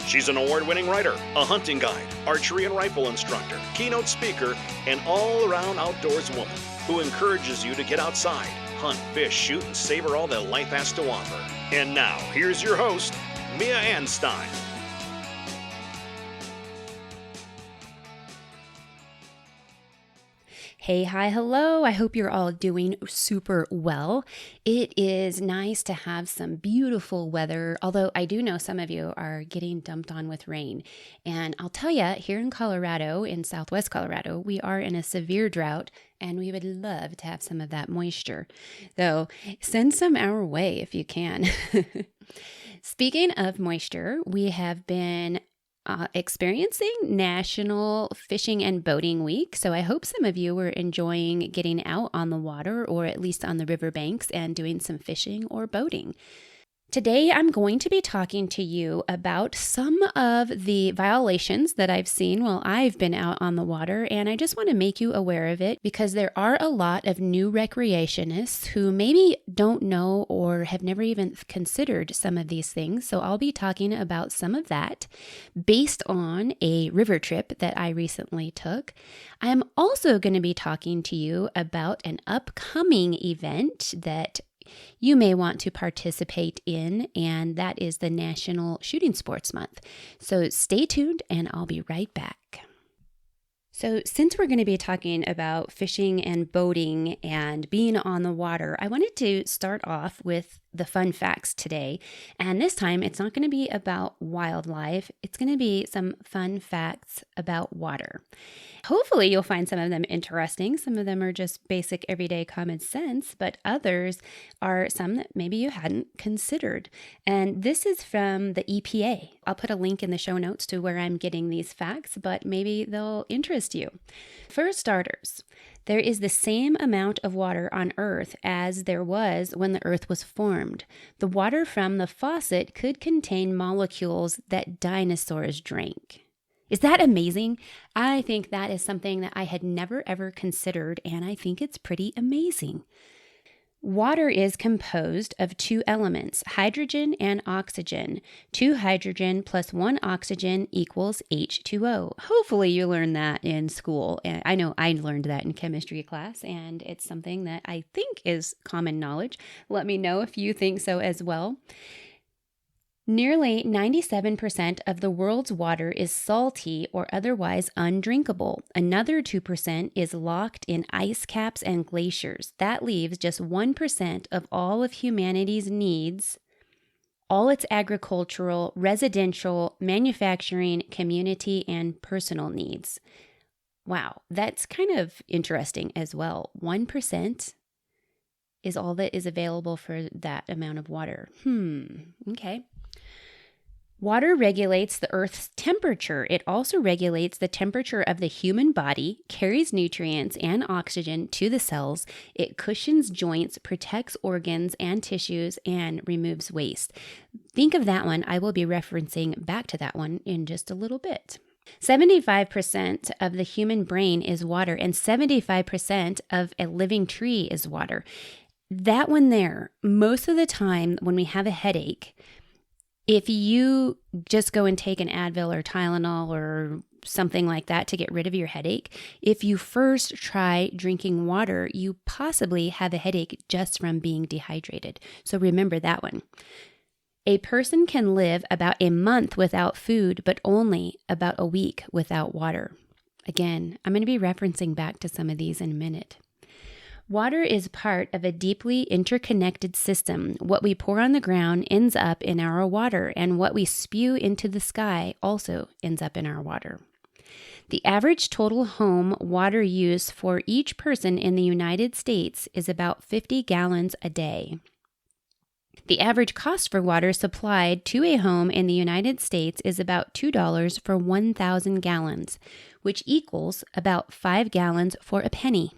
She's an award-winning writer, a hunting guide, archery and rifle instructor, keynote speaker, and all-around outdoors woman who encourages you to get outside, hunt, fish, shoot, and savor all that life has to offer. And now, here's your host, Mia Anstine. Hey, hi, hello. I hope you're all doing super well. It is nice to have some beautiful weather, although I do know some of you are getting dumped on with rain. And I'll tell you, here in Colorado, in Southwest Colorado, we are in a severe drought, and we would love to have some of that moisture. Though, send some our way if you can. Speaking of moisture, we have been experiencing National Fishing and Boating Week. So I hope some of you were enjoying getting out on the water or at least on the riverbanks and doing some fishing or boating. Today, I'm going to be talking to you about some of the violations that I've seen while I've been out on the water, and I just want to make you aware of it because there are a lot of new recreationists who maybe don't know or have never even considered some of these things. So I'll be talking about some of that based on a river trip that I recently took. I am also going to be talking to you about an upcoming event that you may want to participate in, and that is the National Shooting Sports Month. So stay tuned, and I'll be right back. So since we're going to be talking about fishing and boating and being on the water, I wanted to start off with the fun facts today. And this time, it's not going to be about wildlife. It's going to be some fun facts about water. Hopefully, you'll find some of them interesting. Some of them are just basic, everyday common sense, but others are some that maybe you hadn't considered. And this is from the EPA. I'll put a link in the show notes to where I'm getting these facts, but maybe they'll interest you. For starters, there is the same amount of water on Earth as there was when the Earth was formed. The water from the faucet could contain molecules that dinosaurs drank. Is that amazing? I think that is something that I had never ever considered, and I think it's pretty amazing. Water is composed of two elements, hydrogen and oxygen. 2 hydrogen plus 1 oxygen equals H2O. Hopefully you learned that in school. And I know I learned that in chemistry class, and it's something that I think is common knowledge. Let me know if you think so as well. Nearly 97% of the world's water is salty or otherwise undrinkable. Another 2% is locked in ice caps and glaciers. That leaves just 1% of all of humanity's needs, all its agricultural, residential, manufacturing, community, and personal needs. Wow, that's kind of interesting as well. 1% is all that is available for that amount of water. Okay. Water regulates the Earth's temperature. It also regulates the temperature of the human body, carries nutrients and oxygen to the cells. It cushions joints, protects organs and tissues, and removes waste. Think of that one. I will be referencing back to that one in just a little bit. 75% of the human brain is water, and 75% of a living tree is water. That one there, most of the time when we have a headache, if you just go and take an Advil or Tylenol or something like that to get rid of your headache, if you first try drinking water, you possibly have a headache just from being dehydrated. So remember that one. A person can live about a month without food, but only about a week without water. Again, I'm going to be referencing back to some of these in a minute. Water is part of a deeply interconnected system. What we pour on the ground ends up in our water, and what we spew into the sky also ends up in our water. The average total home water use for each person in the United States is about 50 gallons a day. The average cost for water supplied to a home in the United States is about $2 for 1,000 gallons, which equals about 5 gallons for a penny.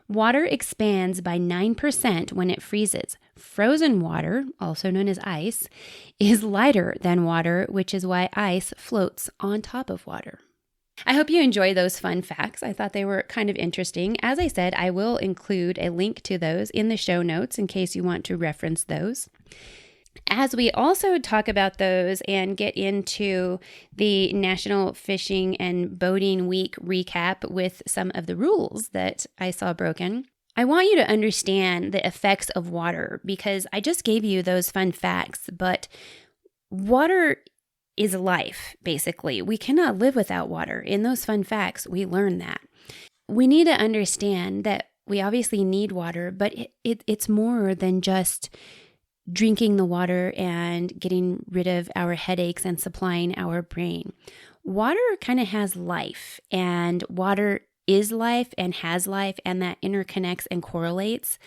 Water expands by 9% when it freezes. Frozen water, also known as ice, is lighter than water, which is why ice floats on top of water. I hope you enjoy those fun facts. I thought they were kind of interesting. As I said, I will include a link to those in the show notes in case you want to reference those. As we also talk about those and get into the National Fishing and Boating Week recap with some of the rules that I saw broken, I want you to understand the effects of water, because I just gave you those fun facts, but water is life, basically. We cannot live without water. In those fun facts, we learn that. We need to understand that we obviously need water, but it's more than just drinking the water and getting rid of our headaches and supplying our brain. Water kind of has life, and water is life and has life, and that interconnects and correlates.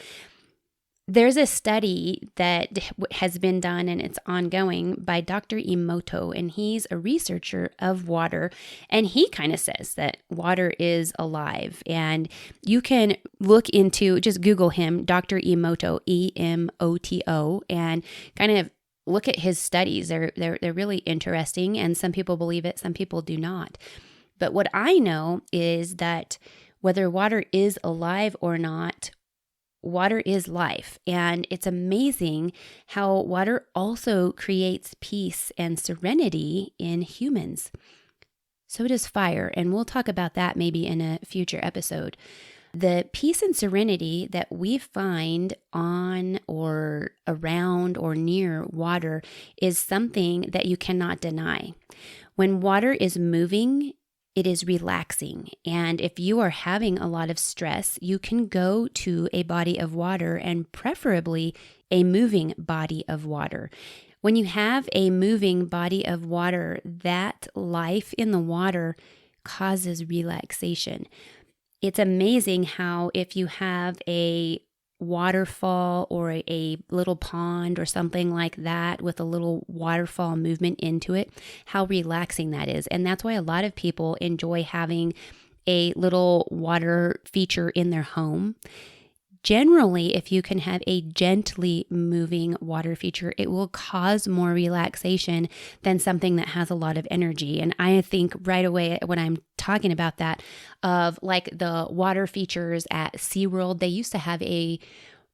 There's a study that has been done and it's ongoing by Dr. Emoto, and he's a researcher of water. And he kind of says that water is alive. And you can look into, just Google him, Dr. Emoto, Emoto, and kind of look at his studies. They're really interesting. And some people believe it, some people do not. But what I know is that whether water is alive or not, water is life, and it's amazing how water also creates peace and serenity in humans. So does fire, and we'll talk about that maybe in a future episode. The peace and serenity that we find on or around or near water is something that you cannot deny. When water is moving, it is relaxing. And if you are having a lot of stress, you can go to a body of water, and preferably a moving body of water. When you have a moving body of water, that life in the water causes relaxation. It's amazing how if you have a waterfall or a little pond or something like that with a little waterfall movement into it, how relaxing that is. And that's why a lot of people enjoy having a little water feature in their home. Generally, if you can have a gently moving water feature, it will cause more relaxation than something that has a lot of energy. And I think right away when I'm talking about that, of like the water features at SeaWorld, they used to have a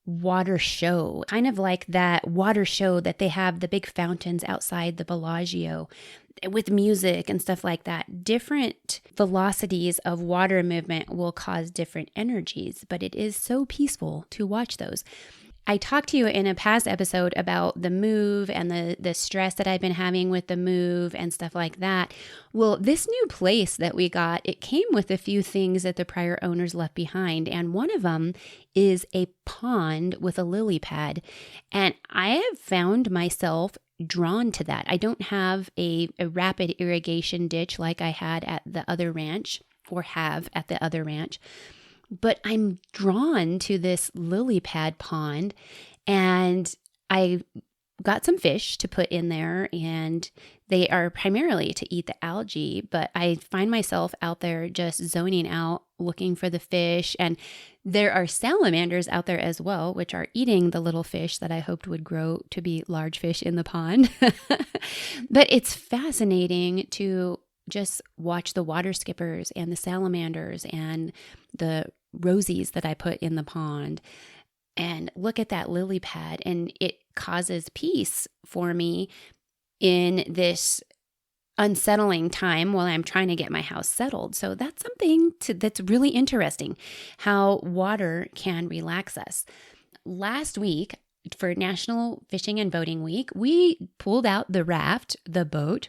water show, kind of like that water show that they have the big fountains outside the Bellagio with music and stuff like that. Different velocities of water movement will cause different energies, but it is so peaceful to watch those. I talked to you in a past episode about the move and the stress that I've been having with the move and stuff like that. Well, this new place that we got, it came with a few things that the prior owners left behind. And one of them is a pond with a lily pad. And I have found myself drawn to that. I don't have a rapid irrigation ditch like I had at the other ranch, or have at the other ranch. But I'm drawn to this lily pad pond, and I got some fish to put in there, and they are primarily to eat the algae, but I find myself out there just zoning out, looking for the fish. And there are salamanders out there as well, which are eating the little fish that I hoped would grow to be large fish in the pond. But it's fascinating to just watch the water skippers and the salamanders and the rosies that I put in the pond, and look at that lily pad, and it causes peace for me in this unsettling time while I'm trying to get my house settled. So that's something that's really interesting, how water can relax us. Last week, for National Fishing and Boating Week, we pulled out the raft, the boat,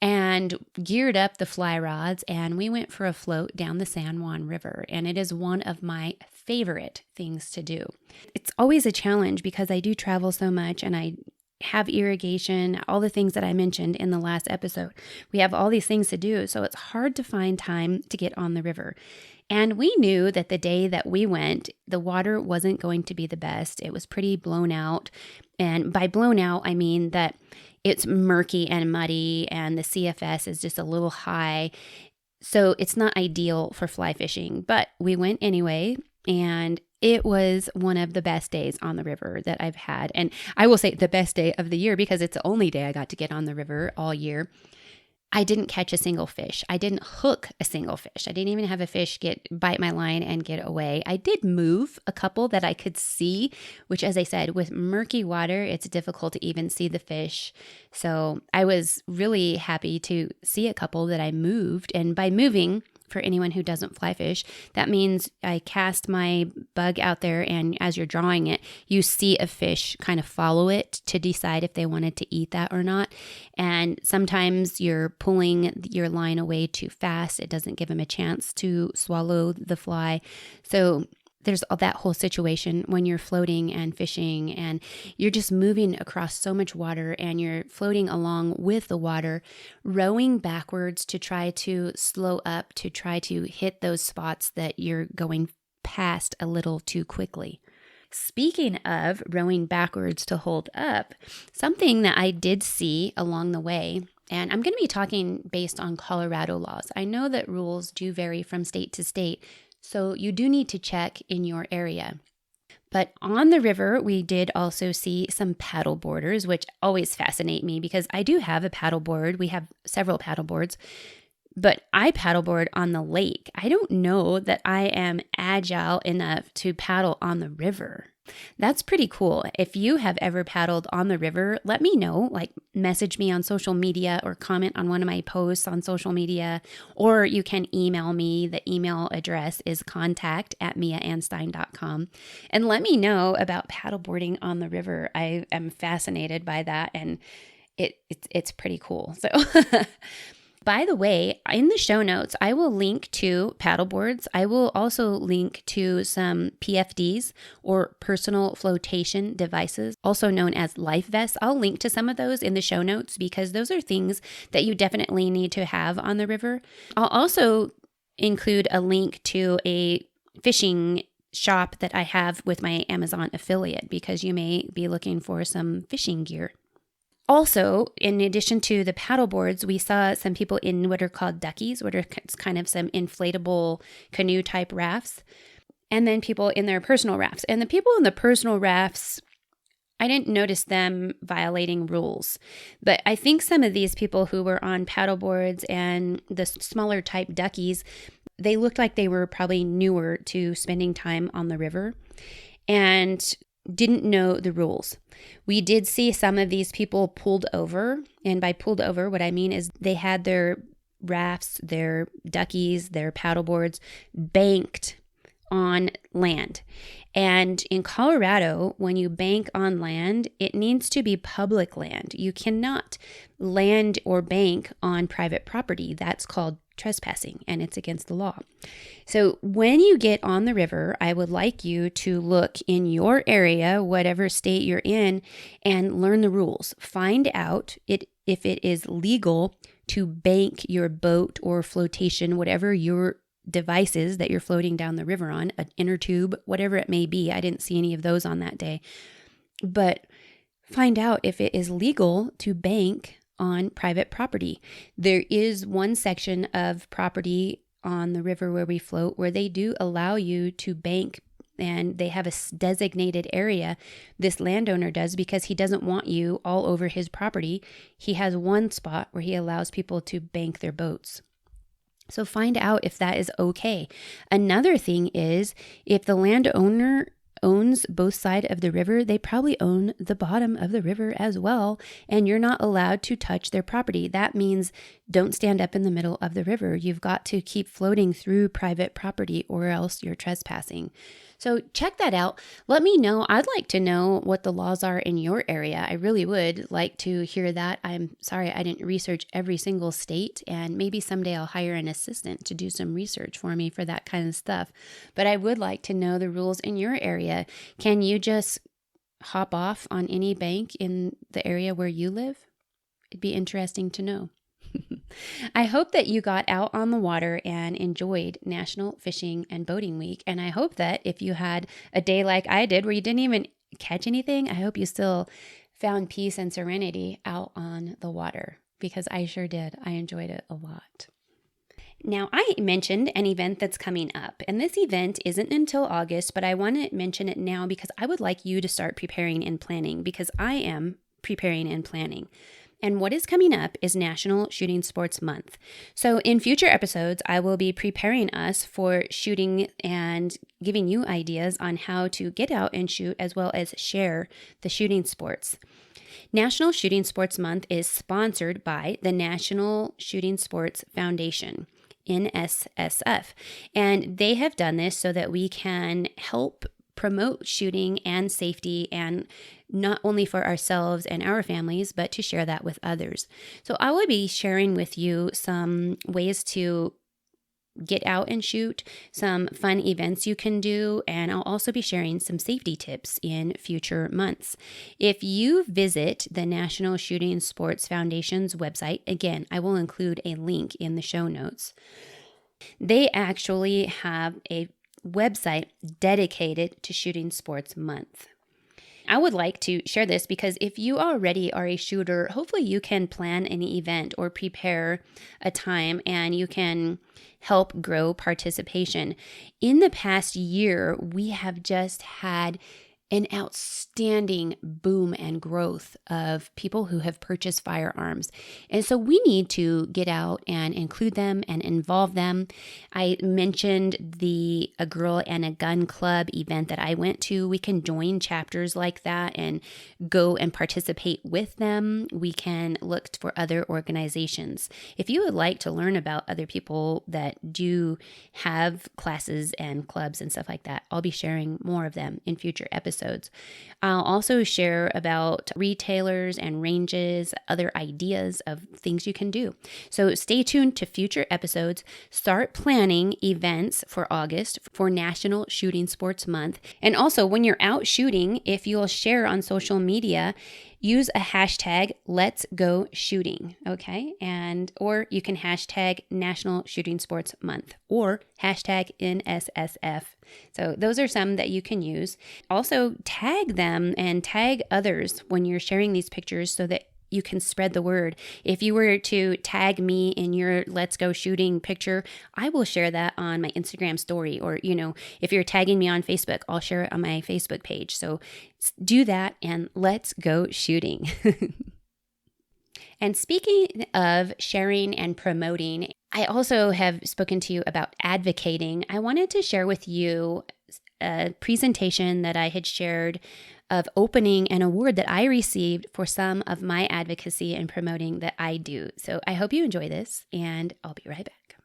and geared up the fly rods, and we went for a float down the San Juan River. And it is one of my favorite things to do. It's always a challenge because I do travel so much, and I have irrigation, all the things that I mentioned in the last episode. We have all these things to do, so it's hard to find time to get on the river. And we knew that the day that we went, the water wasn't going to be the best. It was pretty blown out. And by blown out, I mean that it's murky and muddy, and the CFS is just a little high. So it's not ideal for fly fishing. But we went anyway, and it was one of the best days on the river that I've had. And I will say the best day of the year, because it's the only day I got to get on the river all year. I didn't catch a single fish. I didn't hook a single fish. I didn't even have a fish bite my line and get away. I did move a couple that I could see, which, as I said, with murky water, it's difficult to even see the fish. So I was really happy to see a couple that I moved. And by moving, for anyone who doesn't fly fish, that means I cast my bug out there, and as you're drawing it, you see a fish kind of follow it to decide if they wanted to eat that or not. And sometimes you're pulling your line away too fast. It doesn't give them a chance to swallow the fly. So there's that whole situation when you're floating and fishing and you're just moving across so much water and you're floating along with the water, rowing backwards to try to slow up, to try to hit those spots that you're going past a little too quickly. Speaking of rowing backwards to hold up, something that I did see along the way, and I'm going to be talking based on Colorado laws. I know that rules do vary from state to state, so you do need to check in your area. But on the river, we did also see some paddle boarders, which always fascinate me because I do have a paddleboard. We have several paddleboards, but I paddleboard on the lake. I don't know that I am agile enough to paddle on the river. That's pretty cool. If you have ever paddled on the river, let me know, like message me on social media or comment on one of my posts on social media, or you can email me. The email address is contact@miaanstine.com, and let me know about paddleboarding on the river. I am fascinated by that, and it's pretty cool. So by the way, in the show notes, I will link to paddleboards. I will also link to some PFDs, or personal flotation devices, also known as life vests. I'll link to some of those in the show notes because those are things that you definitely need to have on the river. I'll also include a link to a fishing shop that I have with my Amazon affiliate because you may be looking for some fishing gear. Also, in addition to the paddle boards, we saw some people in what are called duckies, what are kind of some inflatable canoe type rafts, and then people in their personal rafts. And the people in the personal rafts, I didn't notice them violating rules, but I think some of these people who were on paddle boards and the smaller type duckies, they looked like they were probably newer to spending time on the river and didn't know the rules. We did see some of these people pulled over, and by pulled over, what I mean is they had their rafts, their duckies, their paddle boards banked on land. And in Colorado, when you bank on land, it needs to be public land. You cannot land or bank on private property. That's called trespassing, and it's against the law. So when you get on the river, I would like you to look in your area, whatever state you're in, and learn the rules. Find out if it is legal to bank your boat or flotation, whatever your devices that you're floating down the river on, an inner tube, whatever it may be. I didn't see any of those on that day. But find out if it is legal to bank on private property. There is one section of property on the river where we float where they do allow you to bank, and they have a designated area. This landowner does because he doesn't want you all over his property. He has one spot where he allows people to bank their boats. So find out if that is okay. Another thing is, if the landowner owns both sides of the river, they probably own the bottom of the river as well, and you're not allowed to touch their property. That means don't stand up in the middle of the river. You've got to keep floating through private property or else you're trespassing. So check that out. Let me know. I'd like to know what the laws are in your area. I really would like to hear that. I'm sorry I didn't research every single state, and maybe someday I'll hire an assistant to do some research for me for that kind of stuff. But I would like to know the rules in your area. Can you just hop off on any bank in the area where you live? It'd be interesting to know. I hope that you got out on the water and enjoyed National Fishing and Boating Week. And I hope that if you had a day like I did where you didn't even catch anything, I hope you still found peace and serenity out on the water, because I sure did. I enjoyed it a lot. Now, I mentioned an event that's coming up, and this event isn't until August, but I want to mention it now because I would like you to start preparing and planning, because I am preparing and planning. And what is coming up is National Shooting Sports Month. So, in future episodes, I will be preparing us for shooting and giving you ideas on how to get out and shoot, as well as share the shooting sports. National Shooting Sports Month is sponsored by the National Shooting Sports Foundation, NSSF, and they have done this so that we can help promote shooting and safety, and not only for ourselves and our families, but to share that with others. So I will be sharing with you some ways to get out and shoot, some fun events you can do, and I'll also be sharing some safety tips in future months. If you visit the National Shooting Sports Foundation's website, again, I will include a link in the show notes. They actually have a website dedicated to Shooting Sports Month. I would like to share this because if you already are a shooter, hopefully you can plan an event or prepare a time and you can help grow participation. In the past year, we have just had an outstanding boom and growth of people who have purchased firearms. And so we need to get out and include them and involve them. I mentioned the A Girl and a Gun Club event that I went to. We can join chapters like that and go and participate with them. We can look for other organizations. If you would like to learn about other people that do have classes and clubs and stuff like that, I'll be sharing more of them in future episodes. I'll also share about retailers and ranges, other ideas of things you can do. So stay tuned to future episodes. Start planning events for August for National Shooting Sports Month. And also, when you're out shooting, if you'll share on social media, use a hashtag Let's Go Shooting, okay? Or you can hashtag National Shooting Sports Month or hashtag NSSF. So those are some that you can use. Also, tag them and tag others when you're sharing these pictures so that you can spread the word. If you were to tag me in your Let's Go Shooting picture, I will share that on my Instagram story. Or, if you're tagging me on Facebook, I'll share it on my Facebook page. So do that and let's go shooting. And speaking of sharing and promoting, I also have spoken to you about advocating. I wanted to share with you a presentation that I had shared of opening an award that I received for some of my advocacy and promoting that I do. So I hope you enjoy this, and I'll be right back.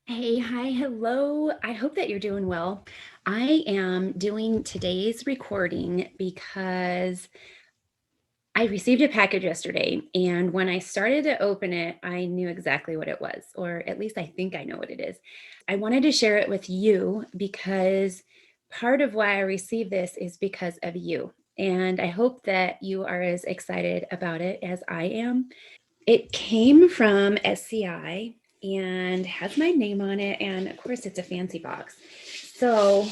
Hey, hi, hello. I hope that you're doing well. I am doing today's recording because I received a package yesterday, and when I started to open it, I knew exactly what it was, or at least I think I know what it is. I wanted to share it with you because part of why I received this is because of you. And I hope that you are as excited about it as I am. It came from SCI and has my name on it. And of course, it's a fancy box. So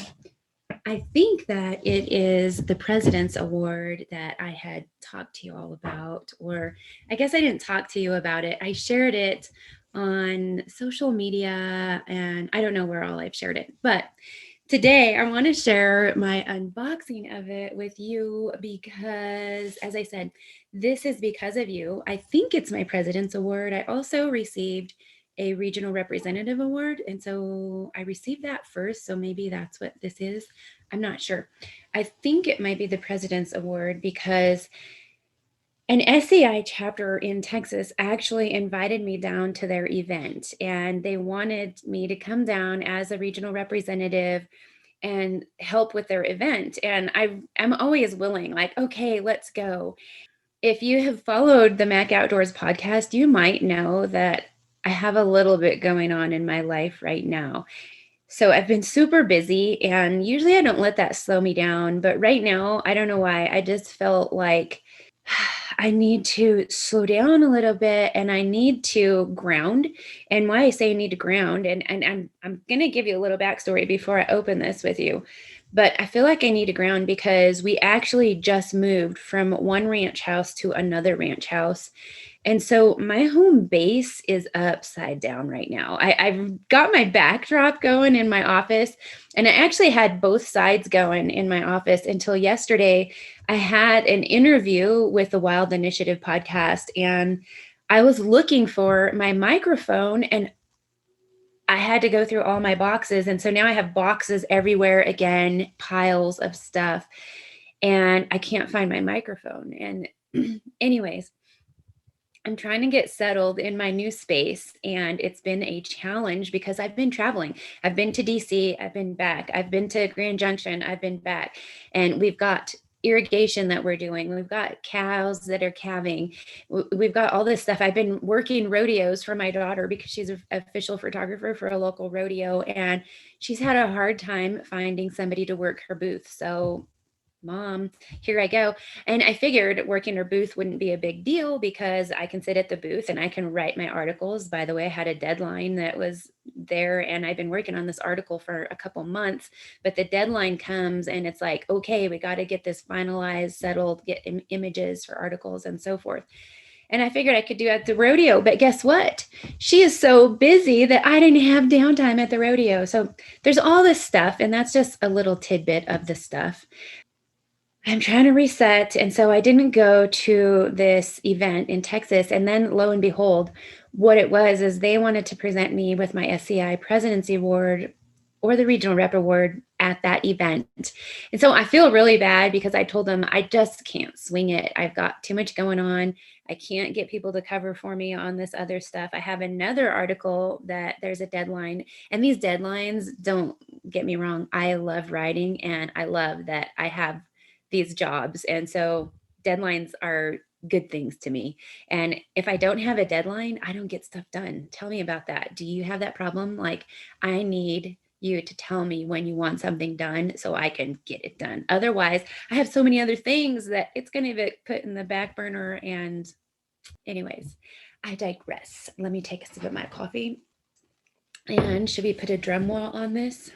I think that it is the President's Award that I had talked to you all about, or I guess I didn't talk to you about it. I shared it on social media and I don't know where all I've shared it, but today I want to share my unboxing of it with you because, as I said, this is because of you. I think it's my President's Award. I also received a regional representative award. And so I received that first. So maybe that's what this is. I'm not sure. I think it might be the President's Award because an SCI chapter in Texas actually invited me down to their event, and they wanted me to come down as a regional representative and help with their event. And I'm always willing, like, okay, let's go. If you have followed the Mac Outdoors podcast, you might know that I have a little bit going on in my life right now. So I've been super busy, and usually I don't let that slow me down. But right now, I don't know why, I just felt like I need to slow down a little bit and I need to ground. And why I say I need to ground, and I'm going to give you a little backstory before I open this with you. But I feel like I need to ground because we actually just moved from one ranch house to another ranch house. And so my home base is upside down right now. I've got my backdrop going in my office, and I actually had both sides going in my office until yesterday. I had an interview with the Wild Initiative podcast, and I was looking for my microphone, and I had to go through all my boxes. And so now I have boxes everywhere again, piles of stuff, and I can't find my microphone. And, anyways, I'm trying to get settled in my new space, and it's been a challenge because I've been traveling. I've been to DC, I've been back. I've been to Grand Junction, I've been back. And we've got irrigation that we're doing. We've got cows that are calving. We've got all this stuff. I've been working rodeos for my daughter because she's an official photographer for a local rodeo, and she's had a hard time finding somebody to work her booth. So Mom, here I go. And I figured working her booth wouldn't be a big deal because I can sit at the booth and I can write my articles. By the way, I had a deadline that was there, and I've been working on this article for a couple months, but the deadline comes and it's like, okay, we got to get this finalized, settled, get images for articles and so forth. And I figured I could do it at the rodeo, but guess what? She is so busy that I didn't have downtime at the rodeo. So there's all this stuff, and that's just a little tidbit of the stuff. I'm trying to reset. And so I didn't go to this event in Texas. And then lo and behold, what it was is they wanted to present me with my SCI Presidency Award or the Regional Rep Award at that event. And so I feel really bad because I told them I just can't swing it. I've got too much going on. I can't get people to cover for me on this other stuff. I have another article that there's a deadline. And these deadlines, don't get me wrong, I love writing and I love that I have these jobs. And so deadlines are good things to me. And if I don't have a deadline, I don't get stuff done. Tell me about that. Do you have that problem? Like, I need you to tell me when you want something done so I can get it done. Otherwise, I have so many other things that it's going to get put in the back burner. And anyways, I digress. Let me take a sip of my coffee. And should we put a drum wall on this?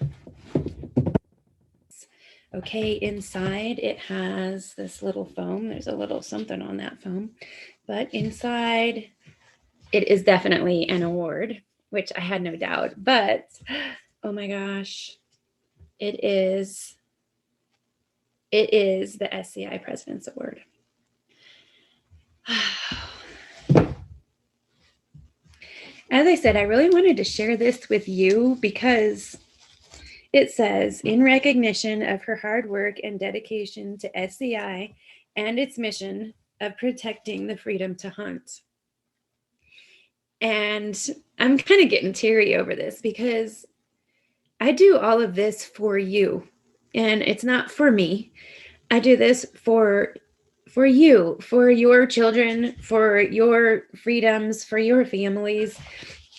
Okay, inside it has this little foam. There's a little something on that foam, but inside it is definitely an award, which I had no doubt. But oh my gosh, it is the SCI President's Award. As I said, I really wanted to share this with you because it says, in recognition of her hard work and dedication to SCI and its mission of protecting the freedom to hunt. And I'm kind of getting teary over this because I do all of this for you. And it's not for me. I do this for you, for your children, for your freedoms, for your families,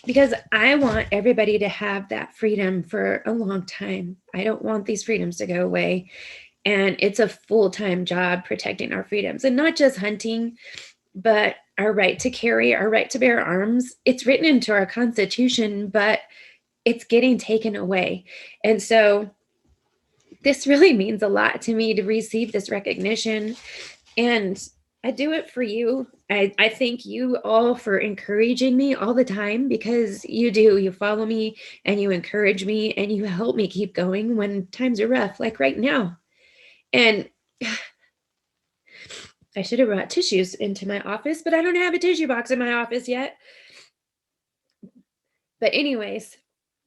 because I want everybody to have that freedom for a long time. I don't want these freedoms to go away. And it's a full-time job protecting our freedoms, and not just hunting, but our right to carry, our right to bear arms. It's written into our Constitution, but it's getting taken away. And so this really means a lot to me to receive this recognition. And I do it for you. I thank you all for encouraging me all the time, because you do. You follow me and you encourage me and you help me keep going when times are rough, like right now. And I should have brought tissues into my office, but I don't have a tissue box in my office yet. But anyways,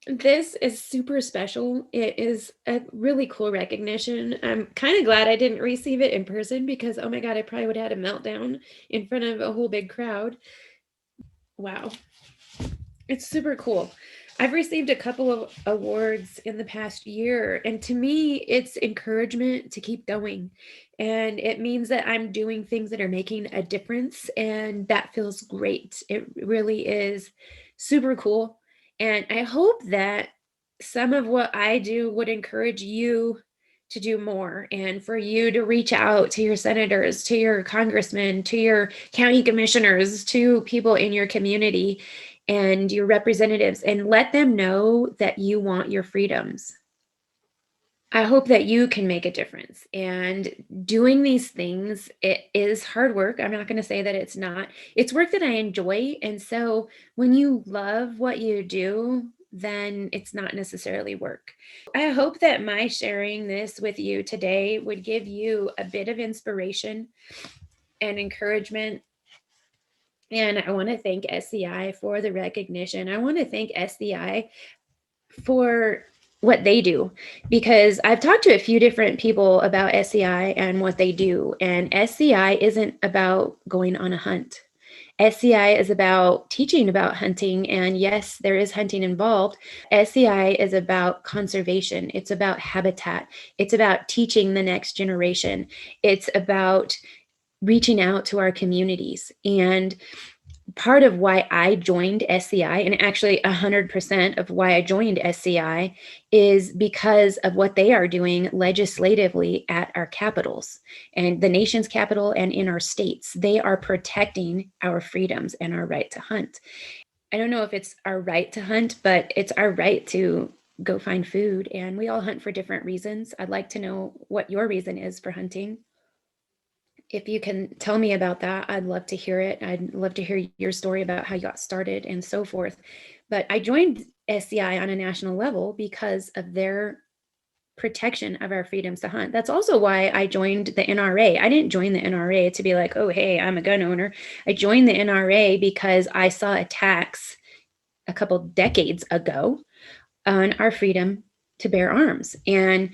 this is super special. It is a really cool recognition. I'm kind of glad I didn't receive it in person because, oh my God, I probably would have had a meltdown in front of a whole big crowd. Wow. It's super cool. I've received a couple of awards in the past year, and to me, it's encouragement to keep going. And it means that I'm doing things that are making a difference, and that feels great. It really is super cool. And I hope that some of what I do would encourage you to do more, and for you to reach out to your senators, to your congressmen, to your county commissioners, to people in your community and your representatives, and let them know that you want your freedoms. I hope that you can make a difference. And doing these things, it is hard work. I'm not going to say that it's not. It's work that I enjoy. And so when you love what you do, then it's not necessarily work. I hope that my sharing this with you today would give you a bit of inspiration and encouragement. And I want to thank SCI for the recognition. I want to thank SCI for what they do, because I've talked to a few different people about SCI and what they do. And SCI isn't about going on a hunt. SCI is about teaching about hunting. And yes, there is hunting involved. SCI is about conservation. It's about habitat. It's about teaching the next generation. It's about reaching out to our communities. And part of why I joined SCI, and actually 100% of why I joined SCI, is because of what they are doing legislatively at our capitals and the nation's capital and in our states. They are protecting our freedoms and our right to hunt. I don't know if it's our right to hunt, but it's our right to go find food. And we all hunt for different reasons. I'd like to know what your reason is for hunting. If you can tell me about that, I'd love to hear it. I'd love to hear your story about how you got started and so forth. But I joined SCI on a national level because of their protection of our freedoms to hunt. That's also why I joined the NRA. I didn't join the NRA to be like, oh, hey, I'm a gun owner. I joined the NRA because I saw attacks a couple decades ago on our freedom to bear arms. And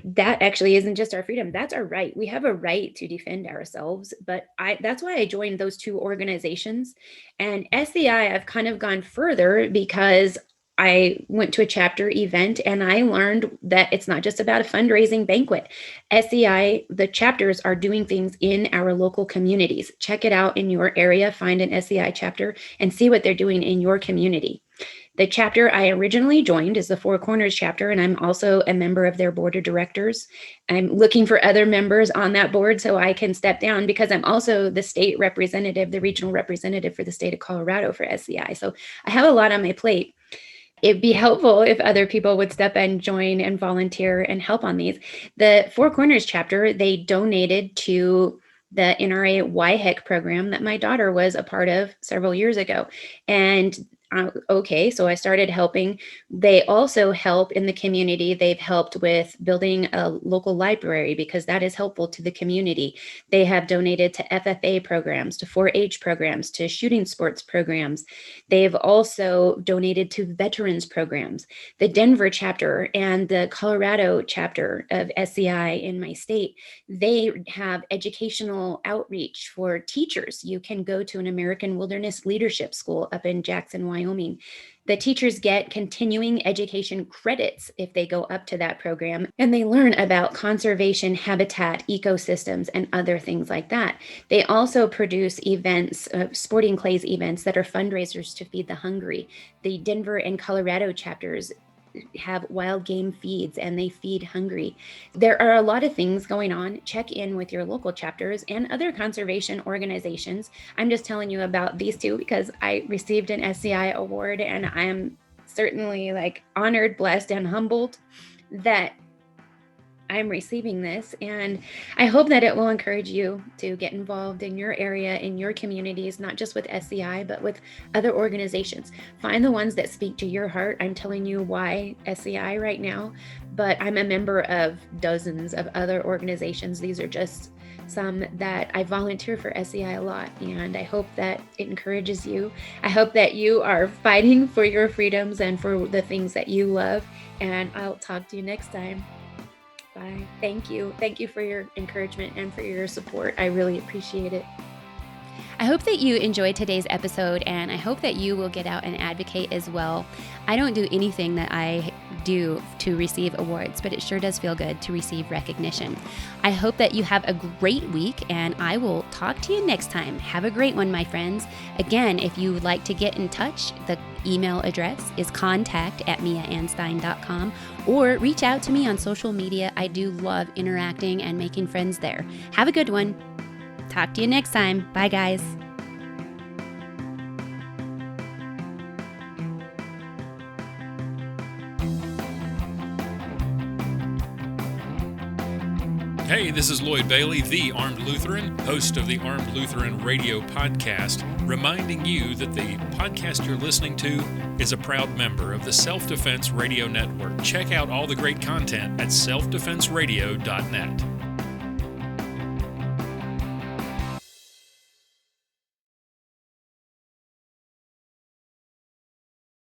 that actually isn't just our freedom, that's our right. We have a right to defend ourselves. But that's why I joined those two organizations. And SCI, I've kind of gone further because I went to a chapter event and I learned that it's not just about a fundraising banquet. SCI, the chapters are doing things in our local communities. Check it out in your area, find an SCI chapter and see what they're doing in your community. The chapter I originally joined is the Four Corners chapter, and I'm also a member of their board of directors. I'm looking for other members on that board so I can step down, because I'm also the state representative, the regional representative for the state of Colorado for SCI. So I have a lot on my plate. It'd be helpful if other people would step in, join, and volunteer and help on these. The Four Corners chapter, they donated to the NRA YHEC program that my daughter was a part of several years ago. And okay, so I started helping. They also help in the community. They've helped with building a local library because that is helpful to the community. They have donated to FFA programs, to 4-H programs, to shooting sports programs. They've also donated to veterans programs. The Denver chapter and the Colorado chapter of SCI in my state, they have educational outreach for teachers. You can go to an American Wilderness Leadership School up in Jackson, Wyoming. The teachers get continuing education credits if they go up to that program, and they learn about conservation, habitat, ecosystems, and other things like that. They also produce events, sporting clays events that are fundraisers to feed the hungry. The Denver and Colorado chapters have wild game feeds and they feed hungry. There are a lot of things going on. Check in with your local chapters and other conservation organizations. I'm just telling you about these two because I received an SCI award, and I am certainly honored, blessed, and humbled that I'm receiving this. And I hope that it will encourage you to get involved in your area, in your communities, not just with SCI, but with other organizations. Find the ones that speak to your heart. I'm telling you why SCI right now, but I'm a member of dozens of other organizations. These are just some that I volunteer for SCI a lot, and I hope that it encourages you. I hope that you are fighting for your freedoms and for the things that you love, and I'll talk to you next time. Bye. Thank you. Thank you for your encouragement and for your support. I really appreciate it. I hope that you enjoyed today's episode, and I hope that you will get out and advocate as well. I don't do anything that I do to receive awards, but it sure does feel good to receive recognition. I hope that you have a great week, and I will talk to you next time. Have a great one, my friends. Again, if you would like to get in touch, the email address is contact@miaanstine.com, or reach out to me on social media. I do love interacting and making friends there. Have a good one. Talk to you next time. Bye, guys. Hey, this is Lloyd Bailey, the Armed Lutheran, host of the Armed Lutheran Radio Podcast, reminding you that the podcast you're listening to is a proud member of the Self-Defense Radio Network. Check out all the great content at selfdefenseradio.net.